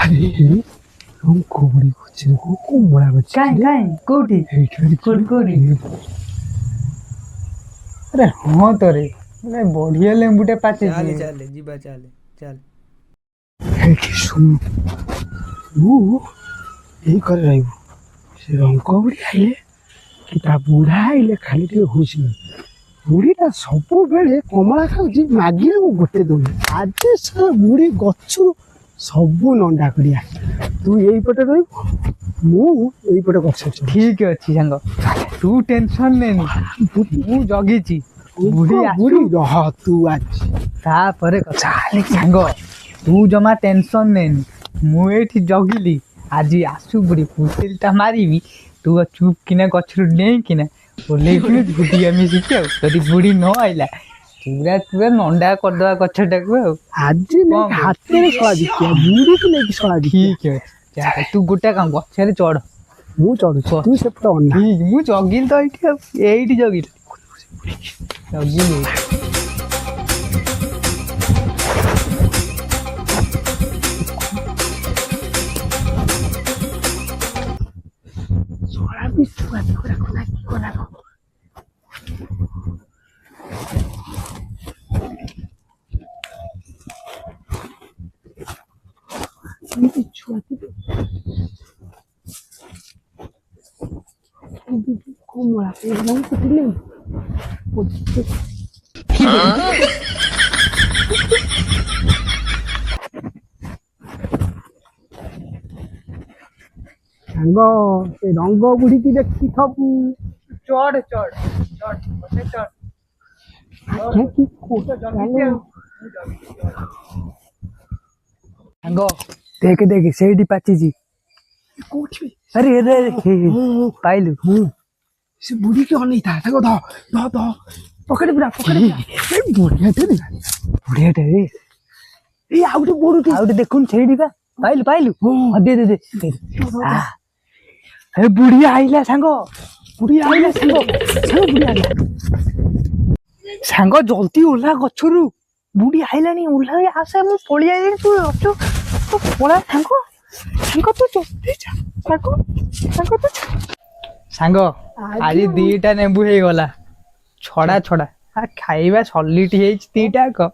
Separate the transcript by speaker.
Speaker 1: अरे हमको बड़ी कुछ को बड़ा बच्चा
Speaker 2: काई कोठी कोठी अरे हाँ तो रे अरे बढ़िया लेंबुटे पाचे
Speaker 3: चाले चाले जीवा चाले चाल
Speaker 1: सुन ମୁଁ ଏଇ କରି ରହିବୁ ସେ ରଙ୍କ ବୁଢ଼ୀ ଆଇଲେ କି ତା ବୁଢ଼ା ଆଇଲେ ଖାଲି ଟିକେ ହଉଛି ବୁଢ଼ୀଟା ସବୁବେଳେ କମଳା ଖାଉଛି ମାଗିଲେ ମୁଁ ଗୋଟେ ଦଉନି ଆଜି ସାରା ବୁଢ଼ୀ ଗଛରୁ ସବୁ ନଣ୍ଡା କରିବା ତୁ ଏଇପଟେ ରହିବୁ ମୁଁ ଏଇପଟେ ଗଛ
Speaker 2: ठीक अच्छी सांग तू टेंशन लेनी मु जगिची बुढ़ी
Speaker 1: ବୁଢ଼ୀ ରହ ତୁ ଆଜି
Speaker 2: तापरे चाले सांग तू जमा टेंशन लेनी मु एठी जगिली आज आसु बुढ़ी फुसिलटा मारिबी तू चुप किना गछरु डेई किना बोले कि बुढ़ी आमी शिखे यदि बुढ़ी न आइला पूरा पूरा नंडा कर दवा गछटाको
Speaker 1: ଆଜି ନେଇକି ହାତରେ ଶଳା ଦେଖିବା ବୁଢ଼ୀକୁ ନେଇକି ଶଳା
Speaker 2: ठीक है तू गोटे काम गछरे चढ़
Speaker 1: ମୁଁ ଚଢୁଛି ତୁ ସେପଟେ ଅନା
Speaker 2: ठीक मु जगिल तो एठी जगिल जगिल
Speaker 1: ଶଳା ବିଶ୍ୱାସ କରିବାକୁ ଲାଗି ଗଲାନ ଏମିତି ଛୁଆ କମଳା ଥିଲେ ସାଙ୍ଗ ସେ ରଙ୍ଗ ବୁଢ଼ୀକି ଦେଖି ସବୁ
Speaker 2: चढ़ चढ़ चढ़ गोटे चढ़ सांग देख देख सेठी पाचिजी
Speaker 1: କୋଉଠି
Speaker 2: अरे अरे अरे पाइलु
Speaker 1: ସେ ବୁଢ଼ୀକି ଅନେଇଥା ତାକୁ ଧ ଧ ଧ ପକେଟ ପୁରା ବଢିଆଟେ
Speaker 2: बुढ़ियाटे रे
Speaker 1: ଏଇ ଆଉ ଗୋଟେ ବଡୁଟେ
Speaker 2: आउटे देखुन सेठी पा पाइलु पाइलु दे दे दे ए बुढ़िया आइला सांग
Speaker 1: ବୁଢ଼ୀ ଆଇଲା ସାଙ୍ଗ ବୁଢ଼ୀ ଆଇଲା
Speaker 2: सांग जल्दी ओला गछरु बुढ़ी आइलानी ओला आसे मु पळि आइली तू अचो तो पळा सांग सांग तू जल्दी जा सांग सांग तू सांग आज दीटा नेबु हे गला छड़ा छड़ा आ खाइबा सॉलिड हेच दीटा क